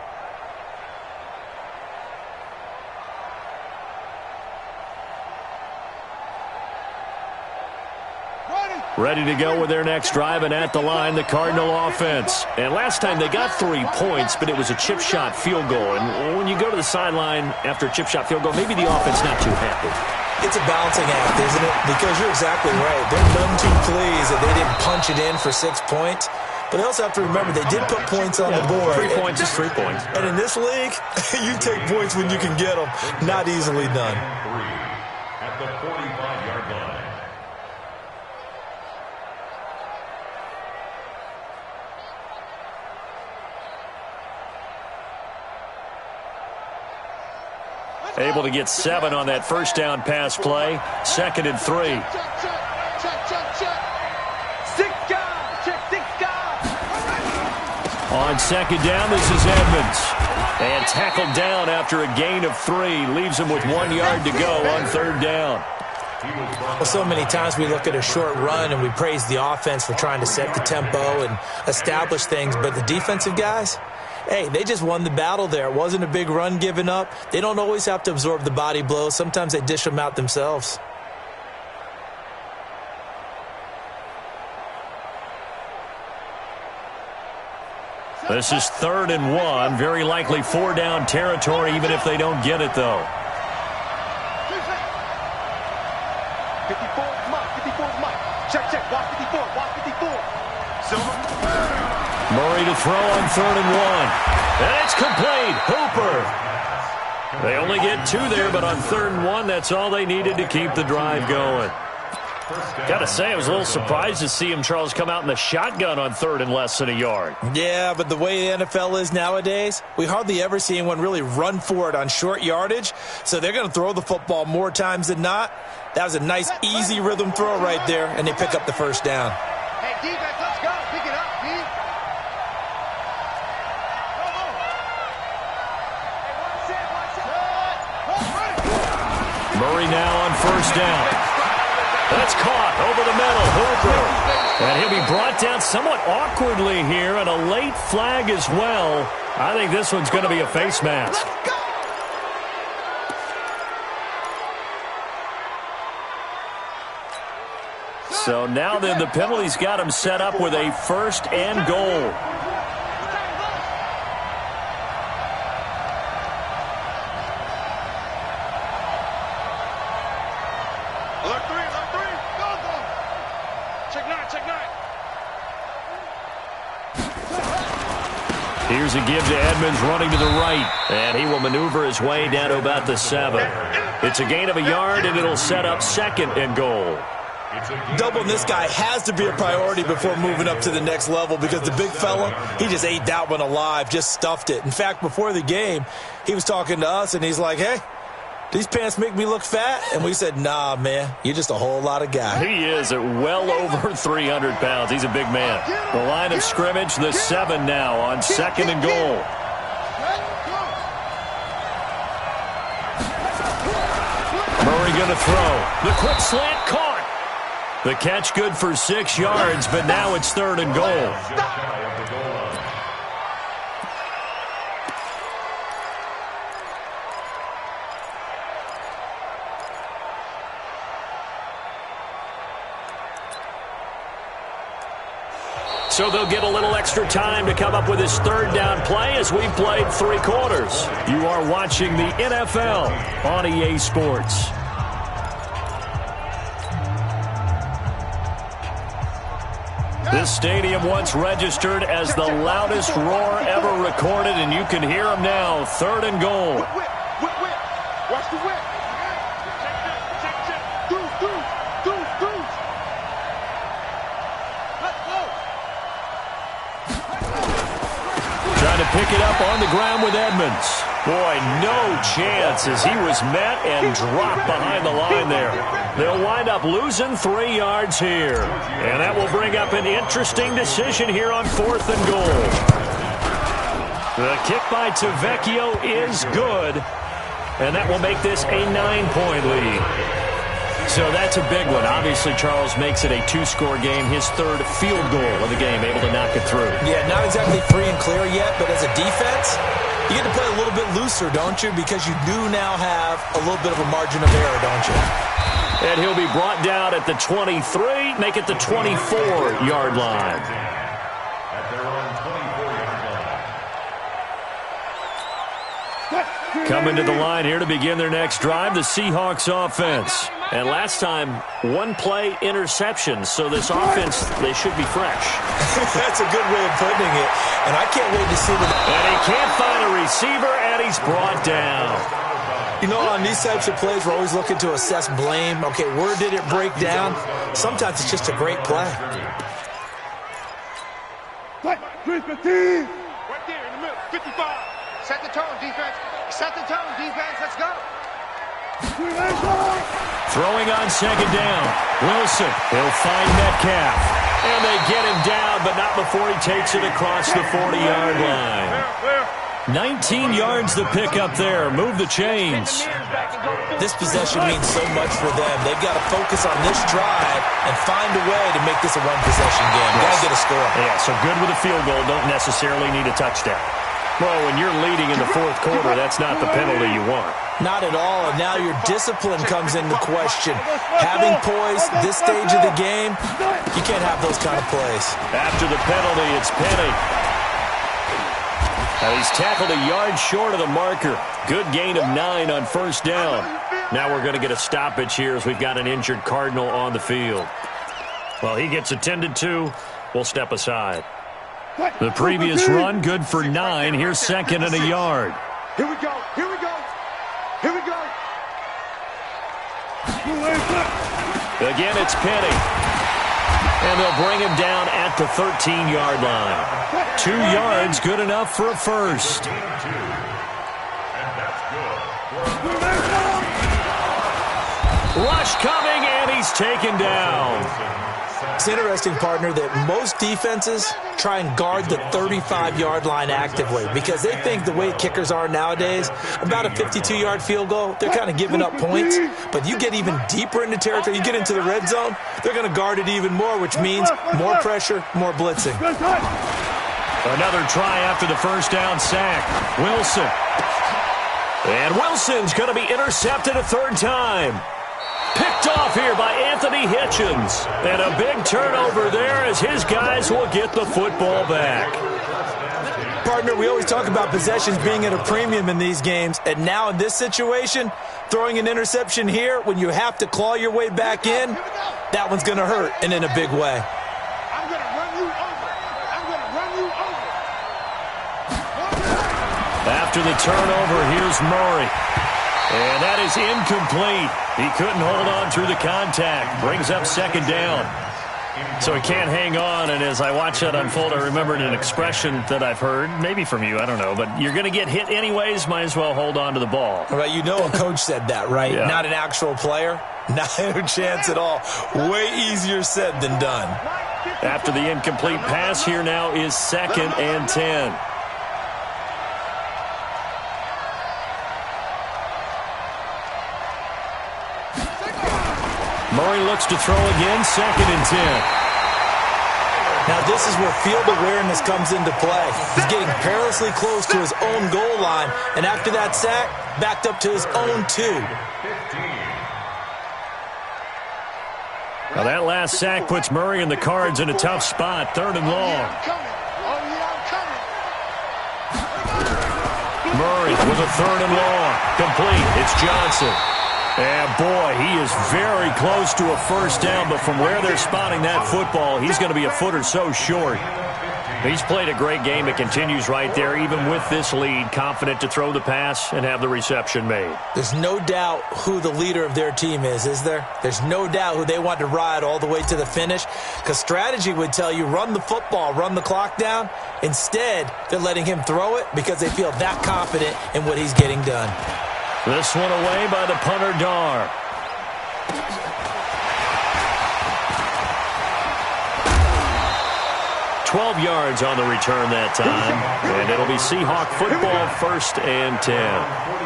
Ready to go with their next drive, and at the line, the Cardinal offense. And last time they got 3 points, but it was a chip shot field goal. And when you go to the sideline after a chip shot field goal, maybe the offense not too happy. It's a balancing act, isn't it? Because you're exactly right. They're none too pleased that they didn't punch it in for 6 points. But they also have to remember they did put points on the board. 3 points is 3 points. And in this league, you take points when you can get them. Not easily done. At the 45-yard line. Able to get 7 on that first down pass play. 2nd and 3. On 2nd down, this is Edmonds. And tackled down after a gain of 3. Leaves him with 1 yard to go on 3rd down. Well, so many times we look at a short run and we praise the offense for trying to set the tempo and establish things. But the defensive guys, hey, they just won the battle there. It wasn't a big run given up. They don't always have to absorb the body blows. Sometimes they dish them out themselves. This is 3rd and 1. Very likely 4-down territory, even if they don't get it, though. 54 is Mike. 54 is Mike. Check. Watch 54. Watch 54. Silver. Murray to throw on 3rd and 1. And it's complete. Hooper. They only get 2 there, but on 3rd and 1, that's all they needed to keep the drive going. Got to say, I was a little surprised to see him, Charles, come out in the shotgun on 3rd and less than a yard. Yeah, but the way the NFL is nowadays, we hardly ever see anyone really run for it on short yardage. So they're going to throw the football more times than not. That was a nice, easy rhythm throw right there, and they pick up the first down. Hey, defense, let's go. Pick it up, D. Murray now on 1st down. That's caught over the middle. Hooper. And he'll be brought down somewhat awkwardly here, and a late flag as well. I think this one's going to be a face mask. So now then, the penalty's got him set up with a 1st and goal. Here's a give to Edmonds running to the right. And he will maneuver his way down to about the 7. It's a gain of a yard, and it'll set up 2nd and goal. Doubling this guy has to be a priority before moving up to the next level because the big fella, he just ate that one alive, just stuffed it. In fact, before the game, he was talking to us, and he's like, hey, these pants make me look fat? And we said, nah, man, you're just a whole lot of guy. He is at well over 300 pounds. He's a big man. The line of scrimmage, the 7 now on 2nd and goal. Murray going to throw. The quick slant caught. The catch good for 6 yards, but now it's 3rd and goal. So they'll get a little extra time to come up with his 3rd down play as we've played 3 quarters. You are watching the NFL on EA Sports. This stadium once registered as the loudest roar ever recorded, and you can hear him now. 3rd and goal. Whip. Watch the whip. Deuce. Let's go. Trying to pick it up on the ground with Edmonds. Boy, no chance as he was met and dropped behind the line there. They'll wind up losing 3 yards here. And that will bring up an interesting decision here on 4th and goal. The kick by Tavecchio is good. And that will make this a 9-point lead. So that's a big one. Obviously, Charles makes it a 2-score game. His 3rd field goal of the game, able to knock it through. Yeah, not exactly free and clear yet, but as a defense, you get to play a little bit looser, don't you? Because you do now have a little bit of a margin of error, don't you? And he'll be brought down at the 23, make it the 24-yard line. At their own 24-yard line. Coming to the line here to begin their next drive, the Seahawks offense. And last time, 1-play interception. So this offense, they should be fresh. That's a good way of putting it. And I can't wait to see what... And he can't find a receiver, and he's brought down. You know, on these types of plays, we're always looking to assess blame. Okay, where did it break down? Sometimes it's just a great play. Right there in the middle. 55. Set the tone, defense. Set the tone, defense. Let's go. Throwing on 2nd down. Wilson, he'll find Metcalf. And they get him down, but not before he takes it across the 40-yard line. 19 yards to pick up there. Move the chains. This possession means so much for them. They've got to focus on this drive and find a way to make this a one-possession game. Got to get a score. Yeah, so good with a field goal. Don't necessarily need a touchdown. Well, when you're leading in the 4th quarter, that's not the penalty you want. Not at all, and now your discipline comes into question. Having poise this stage of the game, you can't have those kind of plays. After the penalty, it's Penny. Now he's tackled a yard short of the marker. Good gain of 9 on 1st down. Now we're going to get a stoppage here as we've got an injured Cardinal on the field. Well, he gets attended to. We'll step aside. The previous run, good for 9. Here's 2nd and a yard. Here we go. Again, it's Penny. And they'll bring him down at the 13-yard line. 2 yards, good enough for a first. Rush coming, and he's taken down. It's interesting, partner, that most defenses try and guard the 35-yard line actively because they think the way kickers are nowadays, about a 52-yard field goal, they're kind of giving up points. But you get even deeper into territory, you get into the red zone, they're going to guard it even more, which means more pressure, more blitzing. Another try after the 1st down sack. Wilson. And Wilson's going to be intercepted a 3rd time. Picked off here by Anthony Hitchens. And a big turnover there as his guys will get the football back. Partner, we always talk about possessions being at a premium in these games. And now in this situation, throwing an interception here when you have to claw your way back in, that one's going to hurt, and in a big way. I'm going to run you over. After the turnover, here's Murray. And that is incomplete. He couldn't hold on through the contact. Brings up 2nd down. So he can't hang on, and as I watch that unfold, I remembered an expression that I've heard, maybe from you, I don't know, but you're going to get hit anyways, might as well hold on to the ball. Right, you know a coach said that, right? Yeah. Not an actual player. Not a chance at all. Way easier said than done. After the incomplete pass, here now is 2nd and 10. Murray looks to throw again, 2nd and 10. Now this is where field awareness comes into play. He's getting perilously close to his own goal line, and after that sack, backed up to his own 2. Now that last sack puts Murray and the Cards in a tough spot, 3rd and long. Murray with a 3rd and long. Complete. It's Johnson. And boy, he is very close to a first down, but from where they're spotting that football, he's going to be a foot or so short. He's played a great game. It continues right there, even with this lead, confident to throw the pass and have the reception made. There's no doubt who the leader of their team is there? There's no doubt who they want to ride all the way to the finish, because strategy would tell you run the football, run the clock down. Instead, they're letting him throw it because they feel that confident in what he's getting done. This one away by the punter, Dar. $12 yards on the return that time, and it'll be Seahawk football, 1st and 10.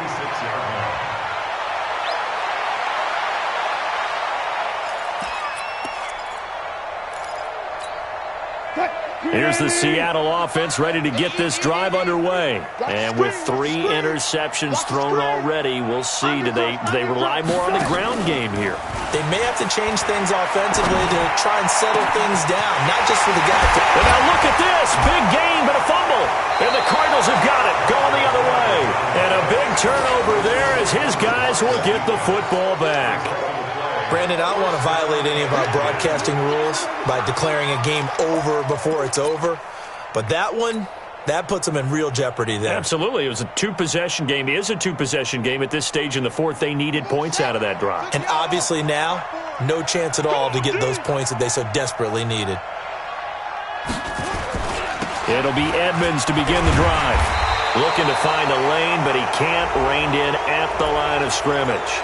Here's the Seattle offense ready to get this drive underway. And with 3 interceptions thrown already, we'll see. Do they rely more on the ground game here? They may have to change things offensively to try and settle things down, not just for the guy. And now look at this. Big gain, but a fumble. And the Cardinals have got it. Going the other way. And a big turnover there as his guys will get the football back. Brandon, I don't want to violate any of our broadcasting rules by declaring a game over before it's over. But that one, that puts them in real jeopardy there. Absolutely. It was a 2-possession game. It is a 2-possession game at this stage in the 4th. They needed points out of that drive. And obviously now, no chance at all to get those points that they so desperately needed. It'll be Edmonds to begin the drive. Looking to find a lane, but he can't. Reined in at the line of scrimmage.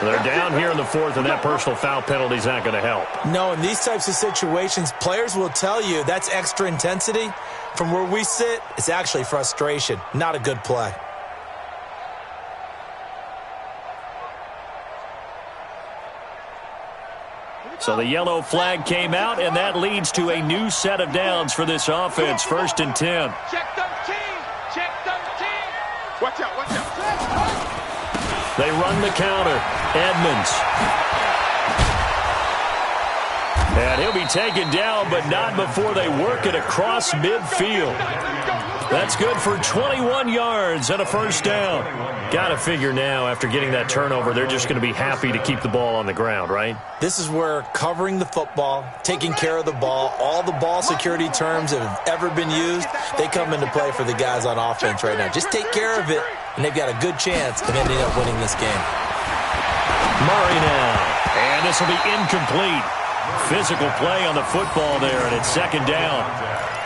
They're down here in the 4th, and that personal foul penalty is not going to help. No, in these types of situations, players will tell you that's extra intensity. From where we sit, it's actually frustration. Not a good play. So the yellow flag came out, and that leads to a new set of downs for this offense. 1st and 10. Check 13. Check 13. Watch out, watch out. They run the counter. Edmonds. And he'll be taken down, but not before they work it across midfield. That's good for 21 yards and a first down. Got to figure now, after getting that turnover, they're just going to be happy to keep the ball on the ground, right? This is where covering the football, taking care of the ball, all the ball security terms that have ever been used, they come into play for the guys on offense right now. Just take care of it, and they've got a good chance of ending up winning this game. Murray now. And this will be incomplete. Physical play on the football there, and it's 2nd down.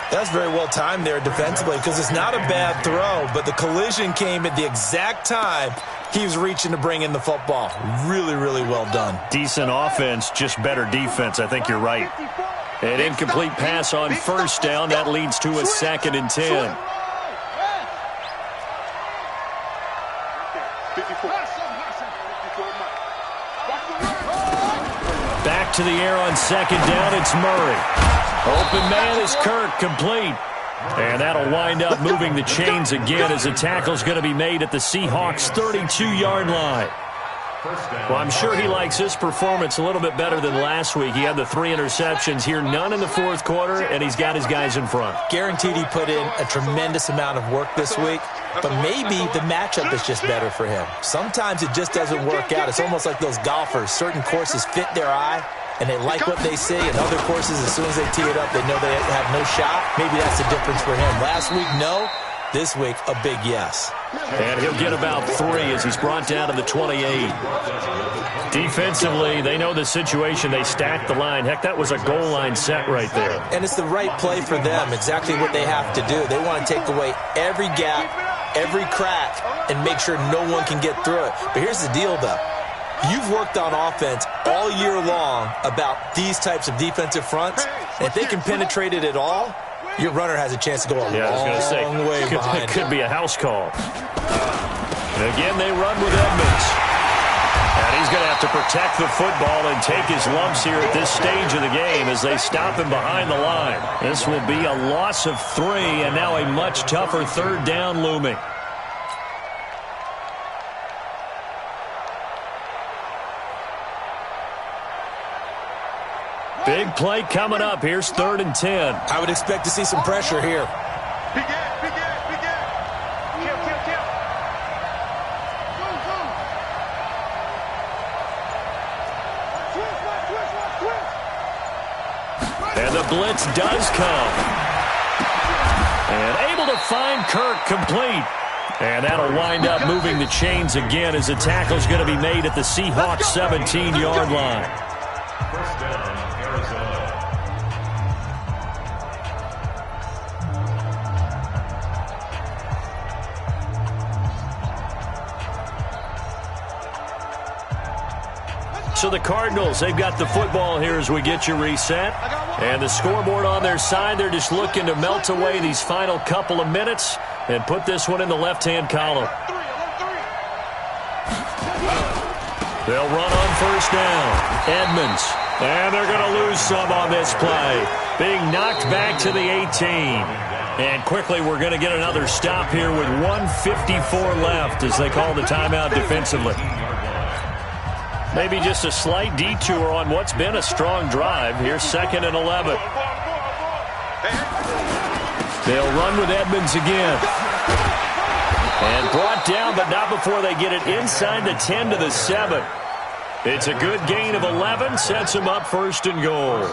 That's very well timed there defensively, because it's not a bad throw, but the collision came at the exact time he was reaching to bring in the football. Really, really well done. Decent offense, just better defense. I think you're right. An incomplete pass on 1st down. That leads to a 2nd and 10. Back to the air on 2nd down. It's Murray. Open man is Kirk, complete. And that'll wind up moving the chains again as the tackle's going to be made at the Seahawks' 32-yard line. Well, I'm sure he likes this performance a little bit better than last week. He had the 3 interceptions here, none in the 4th quarter, and he's got his guys in front. Guaranteed he put in a tremendous amount of work this week, but maybe the matchup is just better for him. Sometimes it just doesn't work out. It's almost like those golfers. Certain courses fit their eye, and they like what they see, and other courses, as soon as they tee it up, they know they have no shot. Maybe that's the difference for him. Last week, no. This week, a big yes. And he'll get about 3 as he's brought down to the 28. Defensively, they know the situation. They stack the line. Heck, that was a goal line set right there. And it's the right play for them, exactly what they have to do. They want to take away every gap, every crack, and make sure no one can get through it. But here's the deal, though. You've worked on offense all year long about these types of defensive fronts. And if they can penetrate it at all, your runner has a chance to go a long way behind. It could be a house call. And again, they run with Edmonds. And he's going to have to protect the football and take his lumps here at this stage of the game as they stop him behind the line. This will be a loss of 3, and now a much tougher 3rd down looming. Big play coming up. Here's 3rd and 10. I would expect to see some pressure here. Big gap, big gap, big gap. Kill. Twist. And the blitz does come. And able to find Kirk complete. And that'll wind up moving the chains again as the tackle's going to be made at the Seahawks 17-yard line. First down, Arizona. So the Cardinals, they've got the football here as we get you reset. And the scoreboard on their side, they're just looking to melt away these final couple of minutes and put this one in the left-hand column. They'll run on first down. Edmonds. And they're going to lose some on this play. Being knocked back to the 18. And quickly we're going to get another stop here with 1:54 left as they call the timeout defensively. Maybe just a slight detour on what's been a strong drive. Here's 2nd and 11. They'll run with Edmonds again. And brought down, but not before they get it inside the 10 to the 7. It's a good gain of 11, sets them up 1st and goal.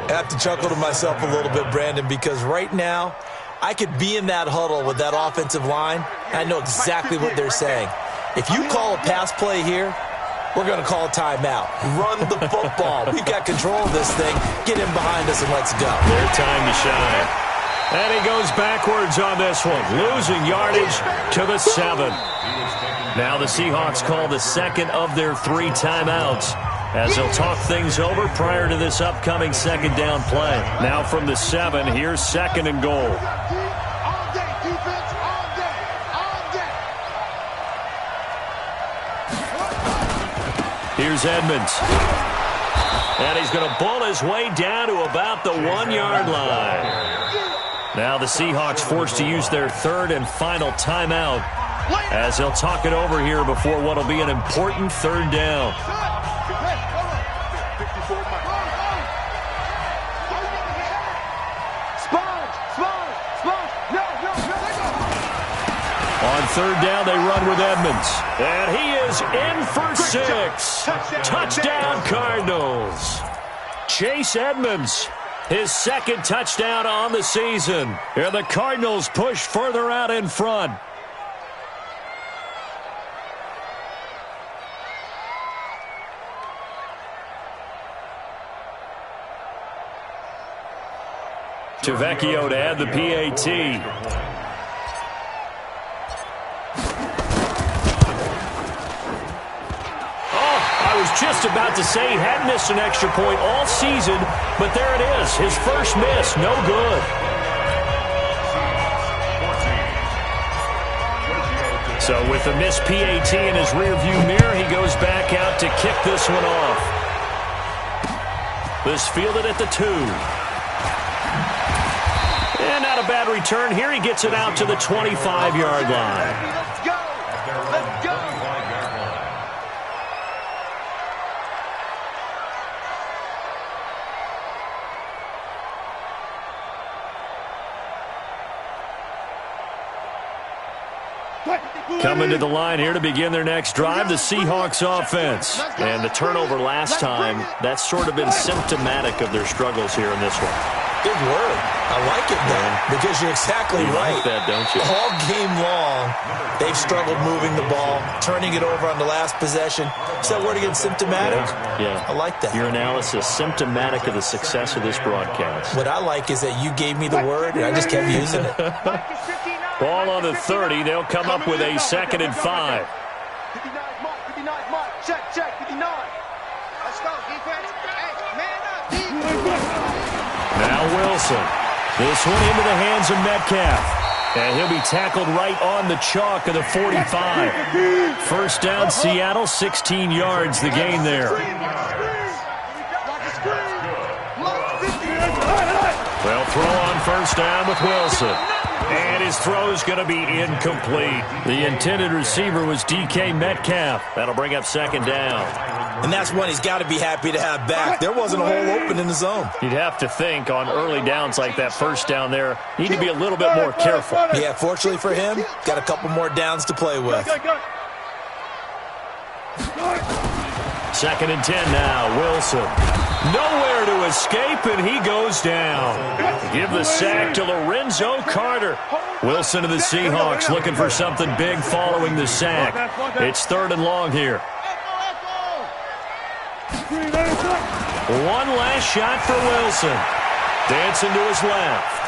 I have to chuckle to myself a little bit, Brandon, because right now I could be in that huddle with that offensive line. I know exactly what they're saying. If you call a pass play here, we're going to call a timeout. Run the football. We've got control of this thing. Get him behind us and let's go. Their time to shine. And he goes backwards on this one, losing yardage to the 7. Now the Seahawks call the 2nd of their 3 timeouts as they'll talk things over prior to this upcoming 2nd down play. Now from the 7, here's 2nd and goal. Here's Edmonds. And he's going to bull his way down to about the 1-yard line. Now the Seahawks forced to use their 3rd and final timeout as they'll talk it over here before what will be an important 3rd down. On 3rd down, they run with Edmonds. And he is in for 6. Touchdown, Cardinals. Chase Edmonds, his 2nd touchdown on the season. And the Cardinals push further out in front. Vecchio to add the PAT. I was just about to say he hadn't missed an extra point all season, but there it is. His first miss, no good. So with the missed PAT in his rearview mirror, he goes back out to kick this one off. This fielded at the 2. And not a bad return here. He gets it out to the 25-yard line. Let's go! Let's go! Coming to the line here to begin their next drive, the Seahawks offense. And the turnover last time, that's sort of been symptomatic of their struggles here in this one. Big word. I like it, though, because you're exactly right. Like that, don't you? All game long, they've struggled moving the ball, turning it over on the last possession. Is that word again, symptomatic? Yeah. I like that. Your analysis, symptomatic of the success of this broadcast. What I like is that you gave me the word, and I just kept using it. Ball on the 30. They'll come up with a 2nd and 5. 59, Mark. 59, Mark. Check, 59. Let's go, defense. Hey, man up, defense. Now Wilson. This one into the hands of Metcalf. And he'll be tackled right on the chalk of the 45. First down, Seattle, 16 yards the gain there. They'll throw on first down with Wilson. And his throw's going to be incomplete. The intended receiver was DK Metcalf. That'll bring up 2nd down. And that's one he's got to be happy to have back. There wasn't a hole open in the zone. You'd have to think on early downs like that first down there, need to be a little bit more careful. Yeah, fortunately for him, got a couple more downs to play with. 2nd and 10 now, Wilson. Nowhere to escape, and he goes down. Give the sack to Lorenzo Carter. Wilson of the Seahawks looking for something big following the sack. It's 3rd and long here. One last shot for Wilson. Dancing to his left.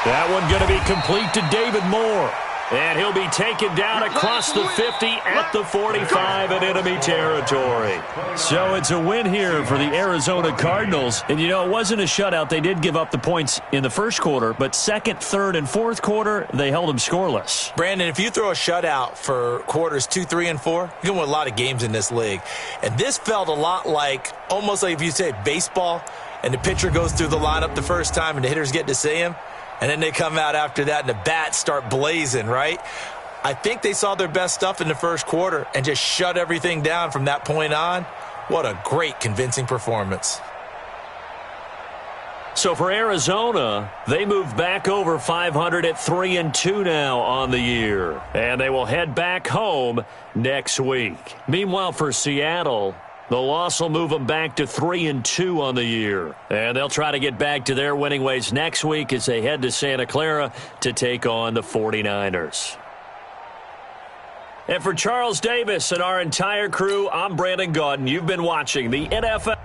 That one going to be complete to David Moore. And he'll be taken down across the 50 at the 45 in enemy territory. So it's a win here for the Arizona Cardinals. And, you know, it wasn't a shutout. They did give up the points in the first quarter, but 2nd, 3rd, and 4th quarter, they held them scoreless. Brandon, if you throw a shutout for quarters 2, 3, and 4, you can win a lot of games in this league. And this felt a lot like, almost like if you say baseball, and the pitcher goes through the lineup the first time and the hitters get to see him. And then they come out after that and the bats start blazing, right? I think they saw their best stuff in the first quarter and just shut everything down from that point on. What a great, convincing performance. So for Arizona, they move back over 500 at 3-2 now on the year. And they will head back home next week. Meanwhile, for Seattle, the loss will move them back to 3-2 on the year. And they'll try to get back to their winning ways next week as they head to Santa Clara to take on the 49ers. And for Charles Davis and our entire crew, I'm Brandon Gaudin. You've been watching the NFL.